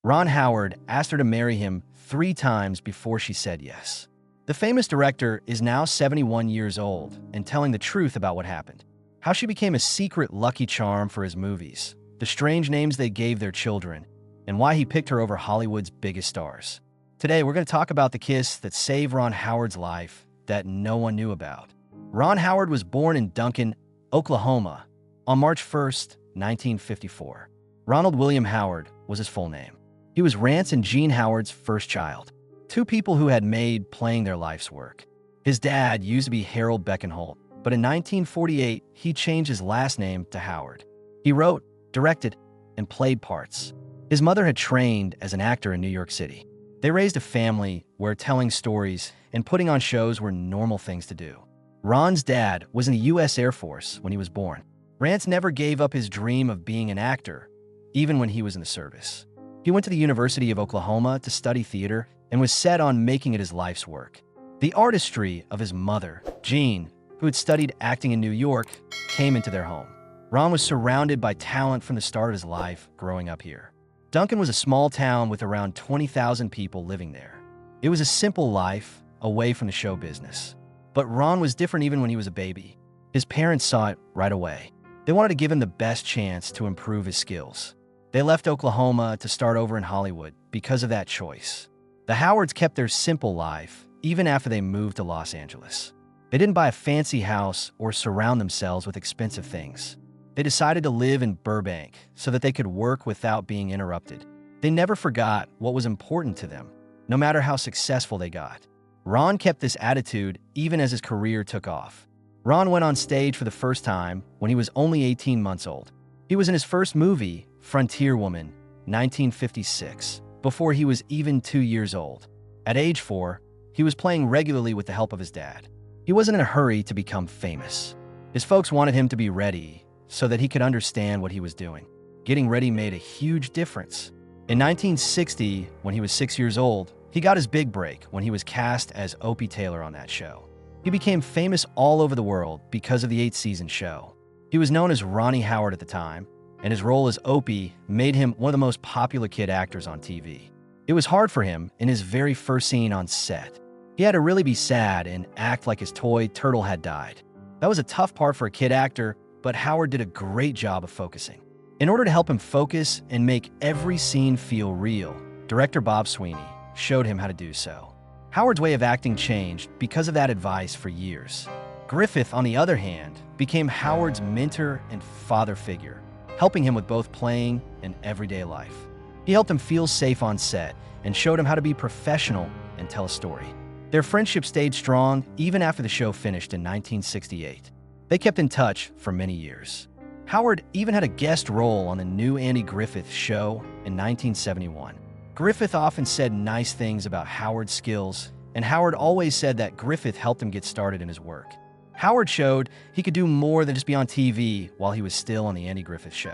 Ron Howard asked her to marry him 3 times before she said yes. The famous director is now 71 years old and telling the truth about what happened. How she became a secret lucky charm for his movies, the strange names they gave their children, and why he picked her over Hollywood's biggest stars. Today, we're going to talk about the kiss that saved Ron Howard's life that no one knew about. Ron Howard was born in Duncan, Oklahoma, on March 1st, 1954. Ronald William Howard was his full name. He was Rance and Jean Howard's first child, two people who had made playing their life's work. His dad used to be Harold Beckenholt, but in 1948, he changed his last name to Howard. He wrote, directed, and played parts. His mother had trained as an actor in New York City. They raised a family where telling stories and putting on shows were normal things to do. Ron's dad was in the U.S. Air Force when he was born. Rance never gave up his dream of being an actor, even when he was in the service. He went to the University of Oklahoma to study theater and was set on making it his life's work. The artistry of his mother, Jean, who had studied acting in New York, came into their home. Ron was surrounded by talent from the start of his life growing up here. Duncan was a small town with around 20,000 people living there. It was a simple life, away from the show business. But Ron was different even when he was a baby. His parents saw it right away. They wanted to give him the best chance to improve his skills. They left Oklahoma to start over in Hollywood because of that choice. The Howards kept their simple life even after they moved to Los Angeles. They didn't buy a fancy house or surround themselves with expensive things. They decided to live in Burbank so that they could work without being interrupted. They never forgot what was important to them, no matter how successful they got. Ron kept this attitude even as his career took off. Ron went on stage for the first time when he was only 18 months old. He was in his first movie, Frontier Woman, 1956, before he was even 2 years old. At age 4, he was playing regularly with the help of his dad. He wasn't in a hurry to become famous. His folks wanted him to be ready so that he could understand what he was doing. Getting ready made a huge difference. In 1960, when he was 6 years old, he got his big break when he was cast as Opie Taylor on that show. He became famous all over the world because of the 8-season show. He was known as Ronnie Howard at the time, and his role as Opie made him one of the most popular kid actors on TV. It was hard for him in his very first scene on set. He had to really be sad and act like his toy turtle had died. That was a tough part for a kid actor, but Howard did a great job of focusing. In order to help him focus and make every scene feel real, director Bob Sweeney showed him how to do so. Howard's way of acting changed because of that advice for years. Griffith, on the other hand, became Howard's mentor and father figure, helping him with both playing and everyday life. He helped him feel safe on set and showed him how to be professional and tell a story. Their friendship stayed strong even after the show finished in 1968. They kept in touch for many years. Howard even had a guest role on the new Andy Griffith show in 1971. Griffith often said nice things about Howard's skills, and Howard always said that Griffith helped him get started in his work. Howard showed he could do more than just be on TV while he was still on the Andy Griffith Show.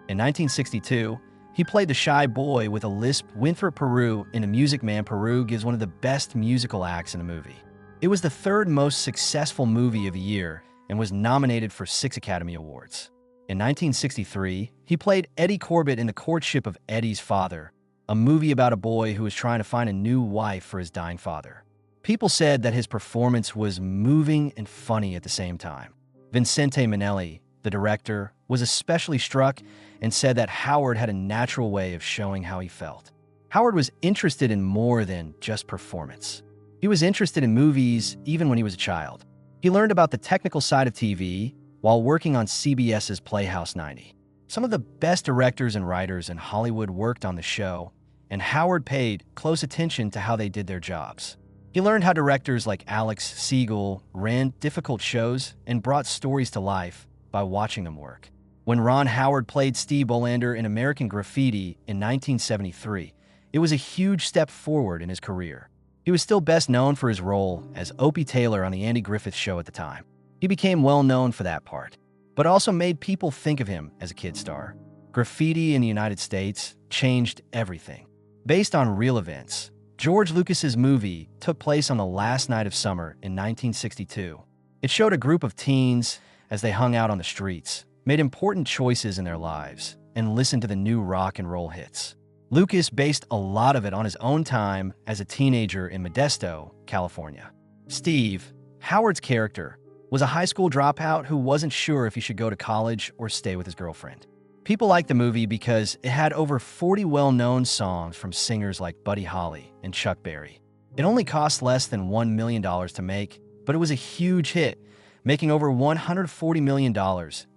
In 1962, he played the shy boy with a lisp Winthrop Peru in A Music Man. Peru gives one of the best musical acts in the movie. It was the third most successful movie of the year and was nominated for 6 Academy Awards. In 1963, he played Eddie Corbett in The Courtship of Eddie's Father, a movie about a boy who was trying to find a new wife for his dying father. People said that his performance was moving and funny at the same time. Vincente Minnelli, the director, was especially struck and said that Howard had a natural way of showing how he felt. Howard was interested in more than just performance. He was interested in movies even when he was a child. He learned about the technical side of TV while working on CBS's Playhouse 90. Some of the best directors and writers in Hollywood worked on the show, and Howard paid close attention to how they did their jobs. He learned how directors like Alex Siegel ran difficult shows and brought stories to life by watching them work. When Ron Howard played Steve Bolander in American Graffiti in 1973, it was a huge step forward in his career. He was still best known for his role as Opie Taylor on the Andy Griffith Show at the time. He became well known for that part, but also made people think of him as a kid star. Graffiti in the United States changed everything. Based on real events, George Lucas's movie took place on the last night of summer in 1962. It showed a group of teens as they hung out on the streets, made important choices in their lives, and listened to the new rock and roll hits. Lucas based a lot of it on his own time as a teenager in Modesto, California. Steve, Howard's character, was a high school dropout who wasn't sure if he should go to college or stay with his girlfriend. People liked the movie because it had over 40 well-known songs from singers like Buddy Holly and Chuck Berry. It only cost less than $1 million to make, but it was a huge hit, making over $140 million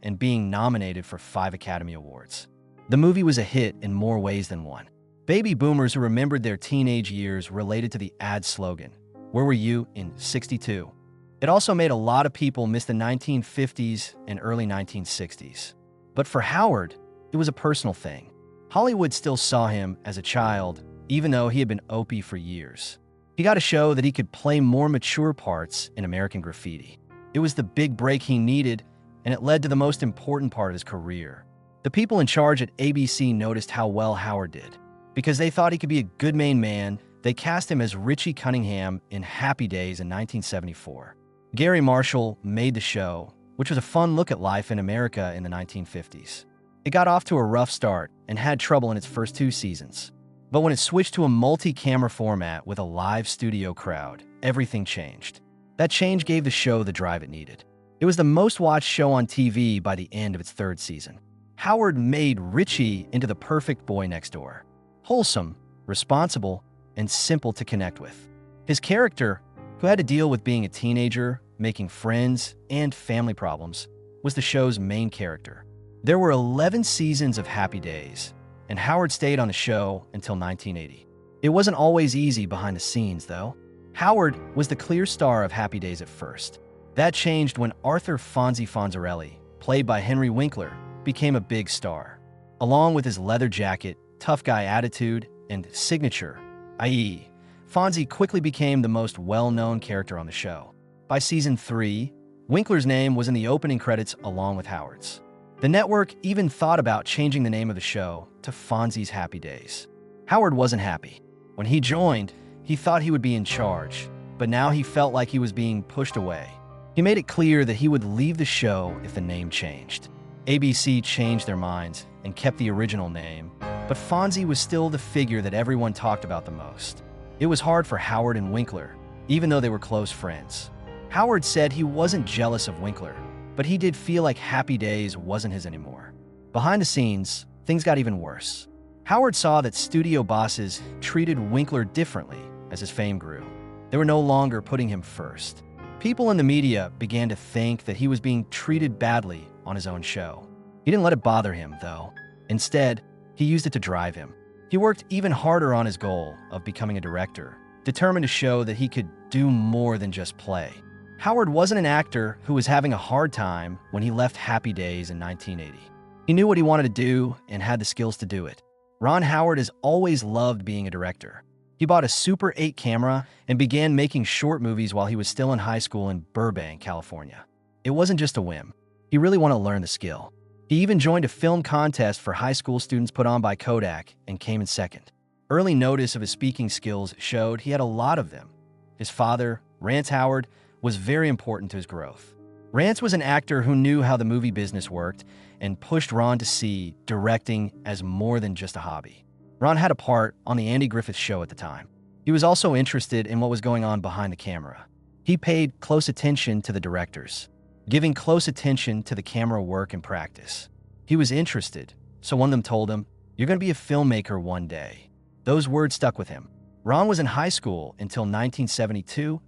and being nominated for 5 Academy Awards. The movie was a hit in more ways than one. Baby boomers who remembered their teenage years related to the ad slogan, "Where were you in '62?" It also made a lot of people miss the 1950s and early 1960s. But for Howard, it was a personal thing. Hollywood still saw him as a child, even though he had been Opie for years. He got to show that he could play more mature parts in American Graffiti. It was the big break he needed, and it led to the most important part of his career. The people in charge at ABC noticed how well Howard did. Because they thought he could be a good main man, they cast him as Richie Cunningham in Happy Days in 1974. Gary Marshall made the show, which was a fun look at life in America in the 1950s. It got off to a rough start and had trouble in its first 2 seasons. But when it switched to a multi-camera format with a live studio crowd, everything changed. That change gave the show the drive it needed. It was the most-watched show on TV by the end of its 3rd season. Howard made Richie into the perfect boy next door. Wholesome, responsible, and simple to connect with. His character, who had to deal with being a teenager, making friends, and family problems, was the show's main character. There were 11 seasons of Happy Days, and Howard stayed on the show until 1980. It wasn't always easy behind the scenes, though. Howard was the clear star of Happy Days at first. That changed when Arthur Fonzie Fonzarelli, played by Henry Winkler, became a big star. Along with his leather jacket, tough guy attitude, and signature, i.e., Fonzie quickly became the most well-known character on the show. By season 3, Winkler's name was in the opening credits along with Howard's. The network even thought about changing the name of the show to Fonzie's Happy Days. Howard wasn't happy. When he joined, he thought he would be in charge, but now he felt like he was being pushed away. He made it clear that he would leave the show if the name changed. ABC changed their minds and kept the original name, but Fonzie was still the figure that everyone talked about the most. It was hard for Howard and Winkler, even though they were close friends. Howard said he wasn't jealous of Winkler, but he did feel like Happy Days wasn't his anymore. Behind the scenes, things got even worse. Howard saw that studio bosses treated Winkler differently as his fame grew. They were no longer putting him first. People in the media began to think that he was being treated badly on his own show. He didn't let it bother him, though. Instead, he used it to drive him. He worked even harder on his goal of becoming a director, determined to show that he could do more than just play. Howard wasn't an actor who was having a hard time when he left Happy Days in 1980. He knew what he wanted to do and had the skills to do it. Ron Howard has always loved being a director. He bought a Super 8 camera and began making short movies while he was still in high school in Burbank, California. It wasn't just a whim. He really wanted to learn the skill. He even joined a film contest for high school students put on by Kodak and came in second. Early notice of his speaking skills showed he had a lot of them. His father, Rance Howard, was very important to his growth. Rance was an actor who knew how the movie business worked and pushed Ron to see directing as more than just a hobby. Ron had a part on the Andy Griffith Show at the time. He was also interested in what was going on behind the camera. He paid close attention to the directors, giving close attention to the camera work and practice. He was interested, so one of them told him, "You're going to be a filmmaker one day." Those words stuck with him. Ron was in high school until 1972,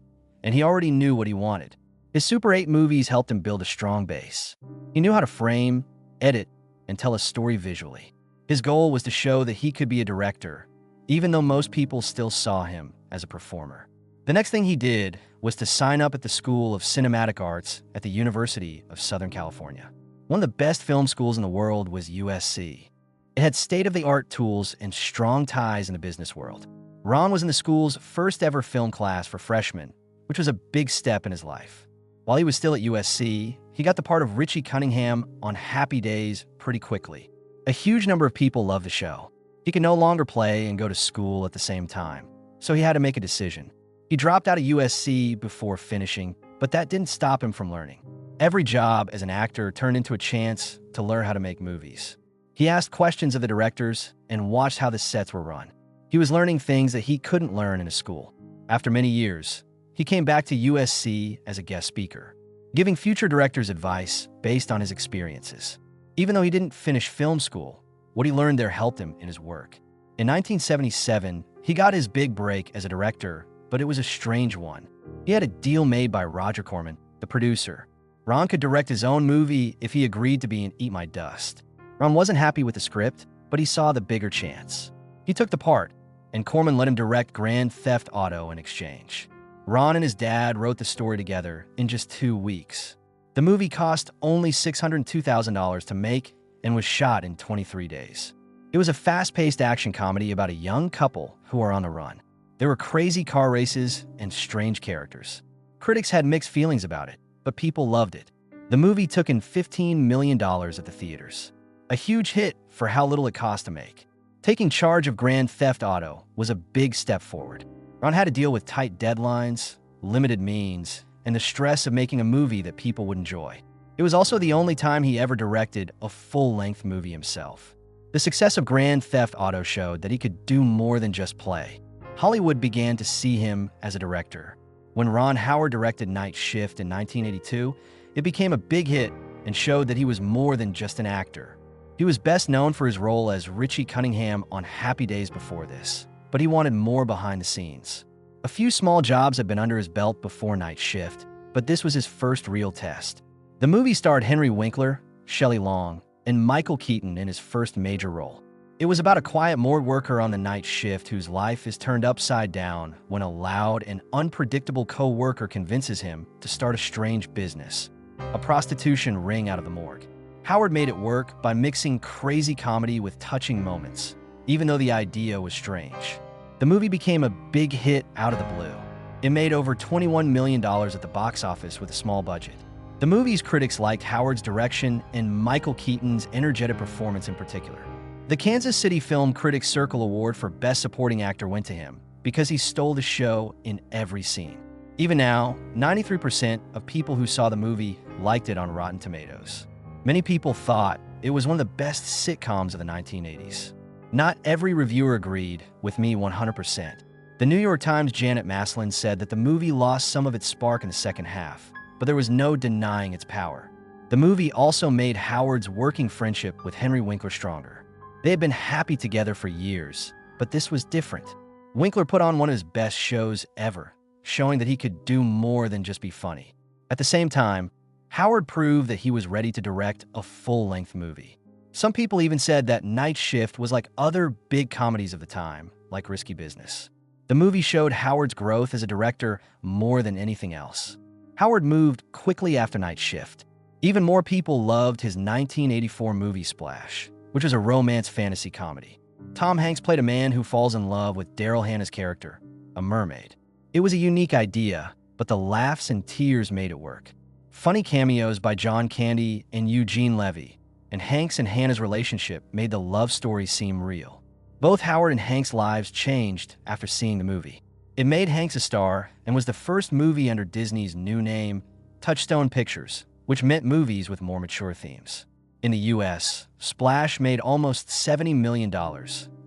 and he already knew what he wanted. His Super 8 movies helped him build a strong base. He knew how to frame, edit, and tell a story visually. His goal was to show that he could be a director, even though most people still saw him as a performer. The next thing he did was to sign up at the School of Cinematic Arts at the University of Southern California. One of the best film schools in the world was USC. It had state-of-the-art tools and strong ties in the business world. Ron was in the school's first ever film class for freshmen, which was a big step in his life. While he was still at USC, he got the part of Richie Cunningham on Happy Days pretty quickly. A huge number of people loved the show. He could no longer play and go to school at the same time, so he had to make a decision. He dropped out of USC before finishing, but that didn't stop him from learning. Every job as an actor turned into a chance to learn how to make movies. He asked questions of the directors and watched how the sets were run. He was learning things that he couldn't learn in a school. After many years, he came back to USC as a guest speaker, giving future directors advice based on his experiences. Even though he didn't finish film school, what he learned there helped him in his work. In 1977, he got his big break as a director, but it was a strange one. He had a deal made by Roger Corman, the producer. Ron could direct his own movie if he agreed to be in Eat My Dust. Ron wasn't happy with the script, but he saw the bigger chance. He took the part, and Corman let him direct Grand Theft Auto in exchange. Ron and his dad wrote the story together in just 2 weeks. The movie cost only $602,000 to make and was shot in 23 days. It was a fast-paced action comedy about a young couple who are on the run. There were crazy car races and strange characters. Critics had mixed feelings about it, but people loved it. The movie took in $15 million at the theaters, a huge hit for how little it cost to make. Taking charge of Grand Theft Auto was a big step forward. Ron had to deal with tight deadlines, limited means, and the stress of making a movie that people would enjoy. It was also the only time he ever directed a full-length movie himself. The success of Grand Theft Auto showed that he could do more than just play. Hollywood began to see him as a director. When Ron Howard directed Night Shift in 1982, it became a big hit and showed that he was more than just an actor. He was best known for his role as Richie Cunningham on Happy Days before this, but he wanted more behind the scenes. A few small jobs had been under his belt before Night Shift, but this was his first real test. The movie starred Henry Winkler, Shelley Long, and Michael Keaton in his first major role. It was about a quiet morgue worker on the night shift whose life is turned upside down when a loud and unpredictable co-worker convinces him to start a strange business, a prostitution ring out of the morgue. Howard made it work by mixing crazy comedy with touching moments, even though the idea was strange. The movie became a big hit out of the blue. It made over $21 million at the box office with a small budget. The movie's critics liked Howard's direction and Michael Keaton's energetic performance in particular. The Kansas City Film Critics Circle Award for Best Supporting Actor went to him because he stole the show in every scene. Even now, 93% of people who saw the movie liked it on Rotten Tomatoes. Many people thought it was one of the best sitcoms of the 1980s. Not every reviewer agreed with me 100%. The New York Times' Janet Maslin said that the movie lost some of its spark in the second half, but there was no denying its power. The movie also made Howard's working friendship with Henry Winkler stronger. They had been happy together for years, but this was different. Winkler put on one of his best shows ever, showing that he could do more than just be funny. At the same time, Howard proved that he was ready to direct a full-length movie. Some people even said that Night Shift was like other big comedies of the time, like Risky Business. The movie showed Howard's growth as a director more than anything else. Howard moved quickly after Night Shift. Even more people loved his 1984 movie Splash, which was a romance fantasy comedy. Tom Hanks played a man who falls in love with Daryl Hannah's character, a mermaid. It was a unique idea, but the laughs and tears made it work. Funny cameos by John Candy and Eugene Levy, and Hanks and Hannah's relationship made the love story seem real. Both Howard and Hanks' lives changed after seeing the movie. It made Hanks a star and was the first movie under Disney's new name, Touchstone Pictures, which meant movies with more mature themes. In the US, Splash made almost $70 million,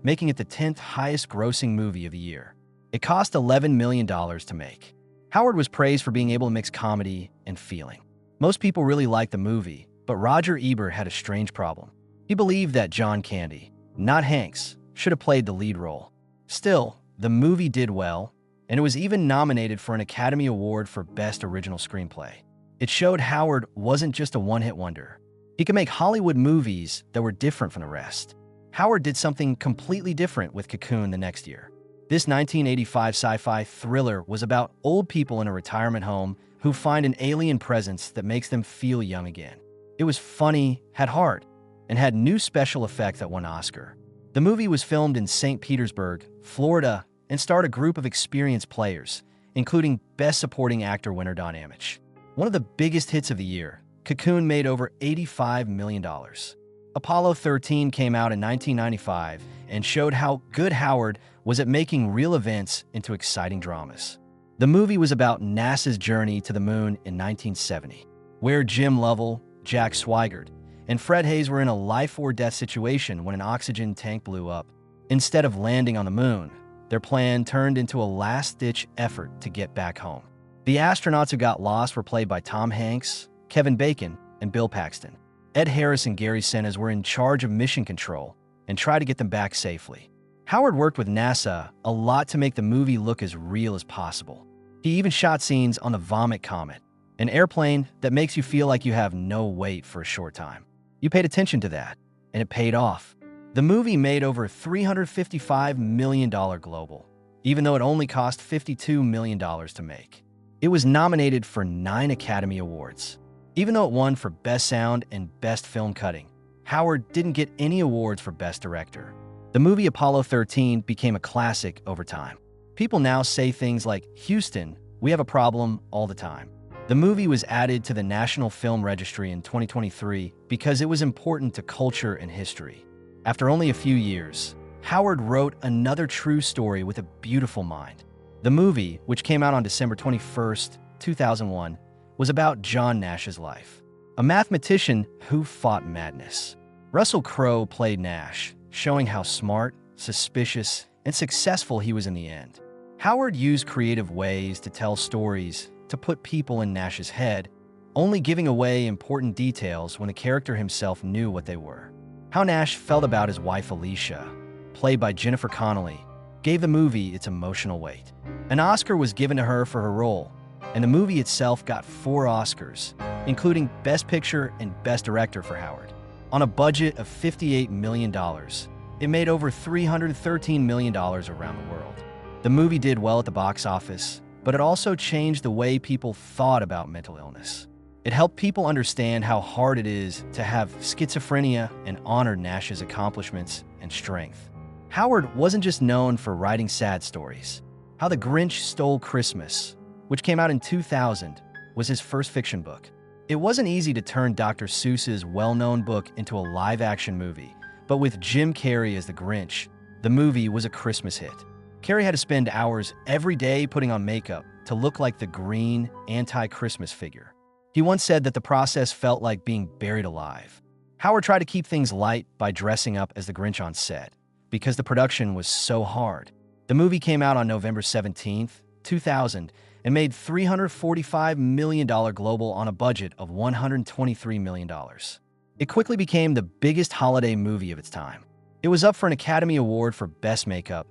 making it the 10th highest grossing movie of the year. It cost $11 million to make. Howard was praised for being able to mix comedy and feeling. Most people really liked the movie, but Roger Ebert had a strange problem. He believed that John Candy, not Hanks, should have played the lead role. Still, the movie did well, and it was even nominated for an Academy Award for Best Original Screenplay. It showed Howard wasn't just a one-hit wonder. He could make Hollywood movies that were different from the rest. Howard did something completely different with Cocoon the next year. This 1985 sci-fi thriller was about old people in a retirement home who find an alien presence that makes them feel young again. It was funny, had heart, and had new special effects that won an Oscar. The movie was filmed in St. Petersburg, Florida, and starred a group of experienced players, including Best Supporting Actor winner Don Ameche. One of the biggest hits of the year, Cocoon made over $85 million. Apollo 13 came out in 1995 and showed how good Howard was at making real events into exciting dramas. The movie was about NASA's journey to the moon in 1970, where Jim Lovell, Jack Swigert, and Fred Hayes were in a life-or-death situation when an oxygen tank blew up. Instead of landing on the moon, their plan turned into a last-ditch effort to get back home. The astronauts who got lost were played by Tom Hanks, Kevin Bacon, and Bill Paxton. Ed Harris and Gary Sinise were in charge of mission control and tried to get them back safely. Howard worked with NASA a lot to make the movie look as real as possible. He even shot scenes on the Vomit Comet, an airplane that makes you feel like you have no weight for a short time. You paid attention to that, and it paid off. The movie made over $355 million global, even though it only cost $52 million to make. It was nominated for 9 Academy Awards. Even though it won for Best Sound and Best Film Cutting, Howard didn't get any awards for Best Director. The movie Apollo 13 became a classic over time. People now say things like, "Houston, we have a problem," all the time. The movie was added to the National Film Registry in 2023 because it was important to culture and history. After only a few years, Howard wrote another true story with a beautiful mind. The movie, which came out on December 21st, 2001, was about John Nash's life, a mathematician who fought madness. Russell Crowe played Nash, showing how smart, suspicious, and successful he was in the end. Howard used creative ways to tell stories to put people in Nash's head, only giving away important details when the character himself knew what they were. How Nash felt about his wife Alicia, played by Jennifer Connelly, gave the movie its emotional weight. An Oscar was given to her for her role, and the movie itself got 4 Oscars, including Best Picture and Best Director for Howard. On a budget of $58 million, it made over $313 million around the world. The movie did well at the box office, but it also changed the way people thought about mental illness. It helped people understand how hard it is to have schizophrenia and honored Nash's accomplishments and strength. Howard wasn't just known for writing sad stories. How the Grinch Stole Christmas, which came out in 2000, was his first fiction book. It wasn't easy to turn Dr. Seuss's well-known book into a live-action movie, but with Jim Carrey as the Grinch, the movie was a Christmas hit. Carrey had to spend hours every day putting on makeup to look like the green, anti-Christmas figure. He once said that the process felt like being buried alive. Howard tried to keep things light by dressing up as the Grinch on set, because the production was so hard. The movie came out on November 17, 2000, and made $345 million global on a budget of $123 million. It quickly became the biggest holiday movie of its time. It was up for an Academy Award for Best Makeup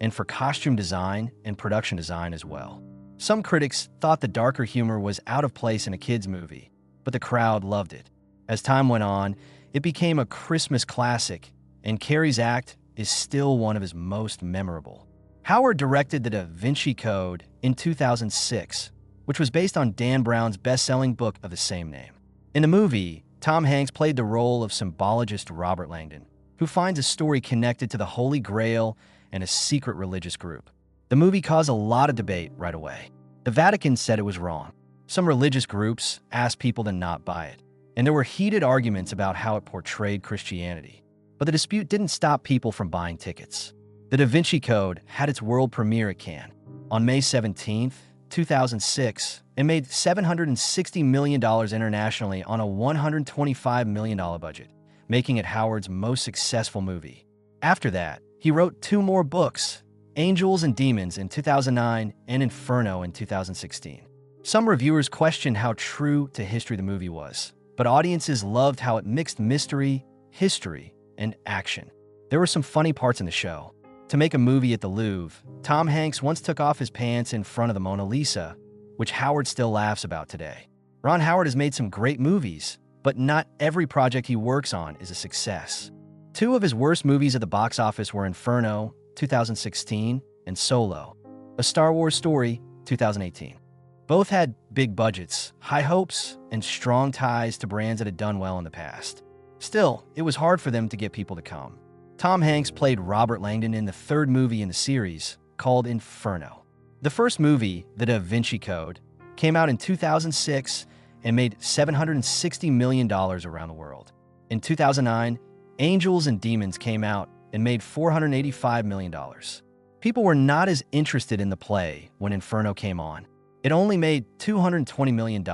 and for costume design and production design as well. Some critics thought the darker humor was out of place in a kids' movie, but the crowd loved it. As time went on, it became a Christmas classic, and Carrey's act is still one of his most memorable. Howard directed The Da Vinci Code in 2006, which was based on Dan Brown's best-selling book of the same name. In the movie, Tom Hanks played the role of symbologist Robert Langdon, who finds a story connected to the Holy Grail and a secret religious group. The movie caused a lot of debate right away. The Vatican said it was wrong. Some religious groups asked people to not buy it, and there were heated arguments about how it portrayed Christianity. But the dispute didn't stop people from buying tickets. The Da Vinci Code had its world premiere at Cannes on May 17, 2006, and made $760 million internationally on a $125 million budget, making it Howard's most successful movie. After that, he wrote 2 more books, Angels and Demons in 2009 and Inferno in 2016. Some reviewers questioned how true to history the movie was, but audiences loved how it mixed mystery, history, and action. There were some funny parts in the show. To make a movie at the Louvre, Tom Hanks once took off his pants in front of the Mona Lisa, which Howard still laughs about today. Ron Howard has made some great movies, but not every project he works on is a success. 2 of his worst movies at the box office were Inferno, 2016, and Solo, A Star Wars Story, 2018. Both had big budgets, high hopes, and strong ties to brands that had done well in the past. Still, it was hard for them to get people to come. Tom Hanks played Robert Langdon in the 3rd movie in the series, called Inferno. The first movie, The Da Vinci Code, came out in 2006 and made $760 million around the world. In 2009, Angels and Demons came out and made $485 million. People were not as interested in the play when Inferno came on. It only made $220 million,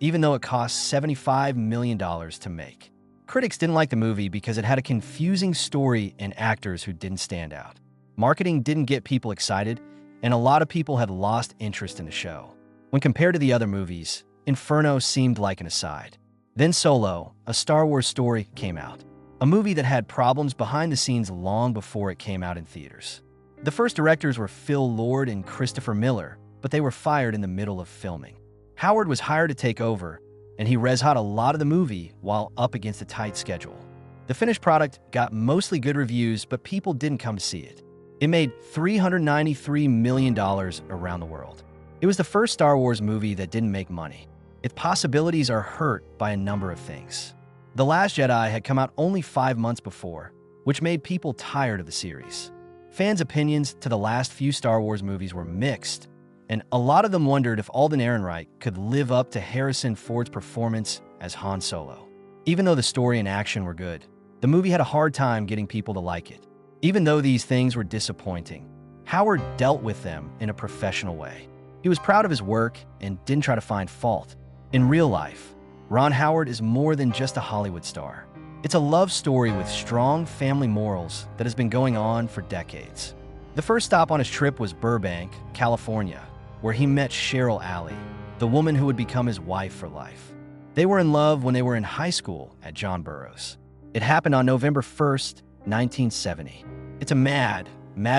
even though it cost $75 million to make. Critics didn't like the movie because it had a confusing story and actors who didn't stand out. Marketing didn't get people excited, and a lot of people had lost interest in the show. When compared to the other movies, Inferno seemed like an aside. Then Solo, a Star Wars story, came out. A movie that had problems behind the scenes long before it came out in theaters. The first directors were Phil Lord and Christopher Miller, but they were fired in the middle of filming. Howard was hired to take over, and he res-hot a lot of the movie while up against a tight schedule. The finished product got mostly good reviews, but people didn't come to see it. It made $393 million around the world. It was the first Star Wars movie that didn't make money. Its possibilities are hurt by a number of things. The Last Jedi had come out only 5 months before, which made people tired of the series. Fans' opinions to the last few Star Wars movies were mixed, and a lot of them wondered if Alden Ehrenreich could live up to Harrison Ford's performance as Han Solo. Even though the story and action were good, the movie had a hard time getting people to like it. Even though these things were disappointing, Howard dealt with them in a professional way. He was proud of his work and didn't try to find fault. In real life, Ron Howard is more than just a Hollywood star. It's a love story with strong family morals that has been going on for decades. The first stop on his trip was Burbank, California, where he met Cheryl Alley, the woman who would become his wife for life. They were in love when they were in high school at John Burroughs. It happened on November 1st, 1970. It's a mad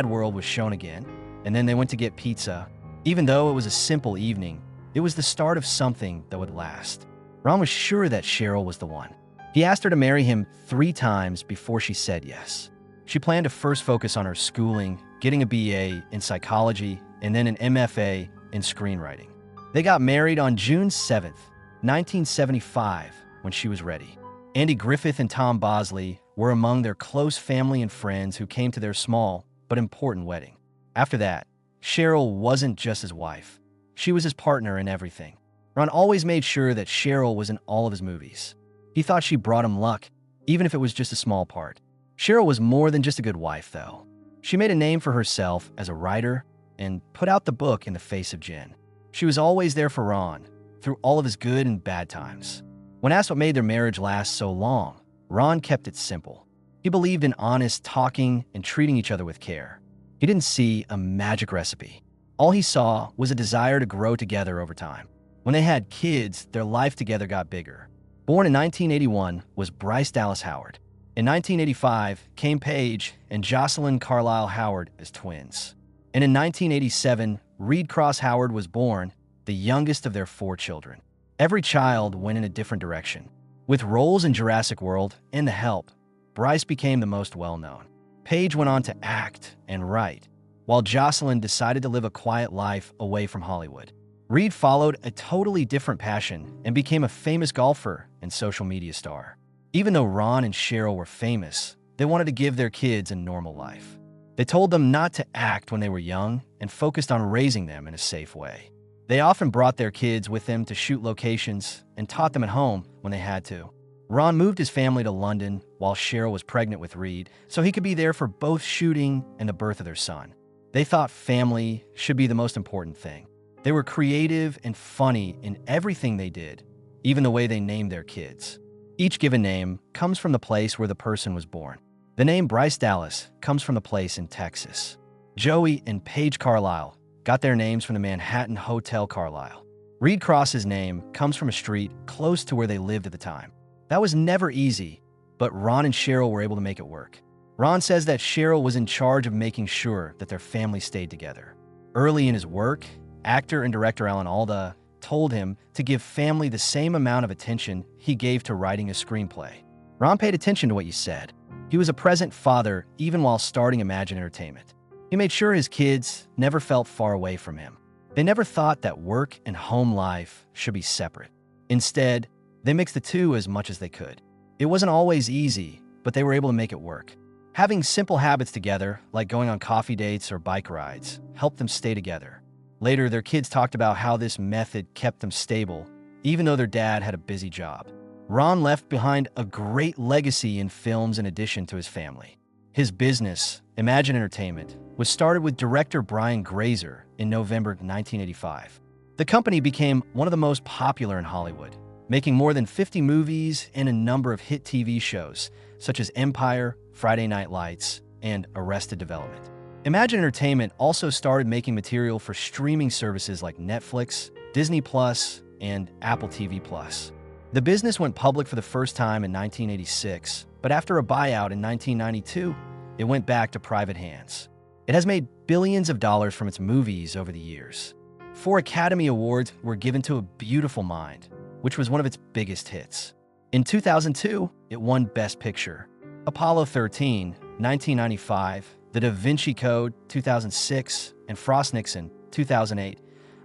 world was shown again, and then they went to get pizza. Even though it was a simple evening, it was the start of something that would last. Ron was sure that Cheryl was the one. He asked her to marry him 3 times before she said yes. She planned to first focus on her schooling, getting a BA in psychology, and then an MFA in screenwriting. They got married on June 7th, 1975, when she was ready. Andy Griffith and Tom Bosley were among their close family and friends who came to their small but important wedding. After that, Cheryl wasn't just his wife. She was his partner in everything. Ron always made sure that Cheryl was in all of his movies. He thought she brought him luck, even if it was just a small part. Cheryl was more than just a good wife, though. She made a name for herself as a writer and put out the book In the Face of Jen. She was always there for Ron, through all of his good and bad times. When asked what made their marriage last so long, Ron kept it simple. He believed in honest talking and treating each other with care. He didn't see a magic recipe. All he saw was a desire to grow together over time. When they had kids, their life together got bigger. Born in 1981 was Bryce Dallas Howard. In 1985 came Paige and Jocelyn Carlisle Howard as twins. And in 1987, Reed Cross Howard was born, the youngest of their 4 children. Every child went in a different direction. With roles in Jurassic World and The Help, Bryce became the most well-known. Paige went on to act and write, while Jocelyn decided to live a quiet life away from Hollywood. Reed followed a totally different passion and became a famous golfer and social media star. Even though Ron and Cheryl were famous, they wanted to give their kids a normal life. They told them not to act when they were young and focused on raising them in a safe way. They often brought their kids with them to shoot locations and taught them at home when they had to. Ron moved his family to London while Cheryl was pregnant with Reed, so he could be there for both shooting and the birth of their son. They thought family should be the most important thing. They were creative and funny in everything they did, even the way they named their kids. Each given name comes from the place where the person was born. The name Bryce Dallas comes from the place in Texas. Joey and Paige Carlisle got their names from the Manhattan Hotel Carlisle. Reed Cross's name comes from a street close to where they lived at the time. That was never easy, but Ron and Cheryl were able to make it work. Ron says that Cheryl was in charge of making sure that their family stayed together. Early in his work, actor and director Alan Alda told him to give family the same amount of attention he gave to writing a screenplay. Ron paid attention to what you said. He was a present father even while starting Imagine Entertainment. He made sure his kids never felt far away from him. They never thought that work and home life should be separate. Instead, they mixed the two as much as they could. It wasn't always easy, but they were able to make it work. Having simple habits together, like going on coffee dates or bike rides, helped them stay together. Later, their kids talked about how this method kept them stable, even though their dad had a busy job. Ron left behind a great legacy in films in addition to his family. His business, Imagine Entertainment, was started with director Brian Grazer in November 1985. The company became one of the most popular in Hollywood, making more than 50 movies and a number of hit TV shows, such as Empire, Friday Night Lights, and Arrested Development. Imagine Entertainment also started making material for streaming services like Netflix, Disney Plus, and Apple TV Plus. The business went public for the first time in 1986, but after a buyout in 1992, it went back to private hands. It has made billions of dollars from its movies over the years. 4 Academy Awards were given to A Beautiful Mind, which was one of its biggest hits. In 2002, it won Best Picture. Apollo 13, 1995, The Da Vinci Code, 2006, and Frost Nixon, 2008,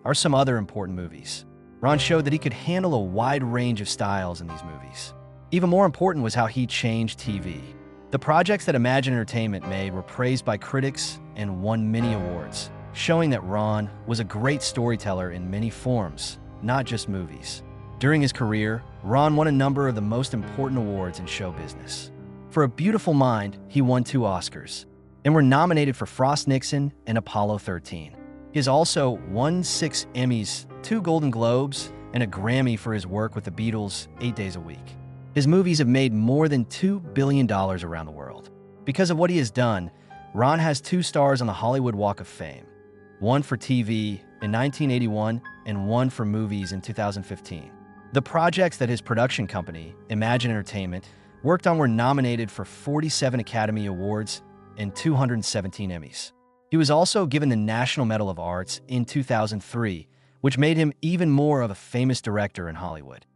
are some other important movies. Ron showed that he could handle a wide range of styles in these movies. Even more important was how he changed TV. The projects that Imagine Entertainment made were praised by critics and won many awards, showing that Ron was a great storyteller in many forms, not just movies. During his career, Ron won a number of the most important awards in show business. For A Beautiful Mind, he won 2 Oscars, and were nominated for Frost Nixon and Apollo 13. He has also won 6 Emmys, 2 Golden Globes, and a Grammy for his work with the Beatles 8 days a week. His movies have made more than $2 billion around the world. Because of what he has done, Ron has 2 stars on the Hollywood Walk of Fame, one for TV in 1981 and one for movies in 2015. The projects that his production company, Imagine Entertainment, worked on were nominated for 47 Academy Awards and 217 Emmys. He was also given the National Medal of Arts in 2003, which made him even more of a famous director in Hollywood.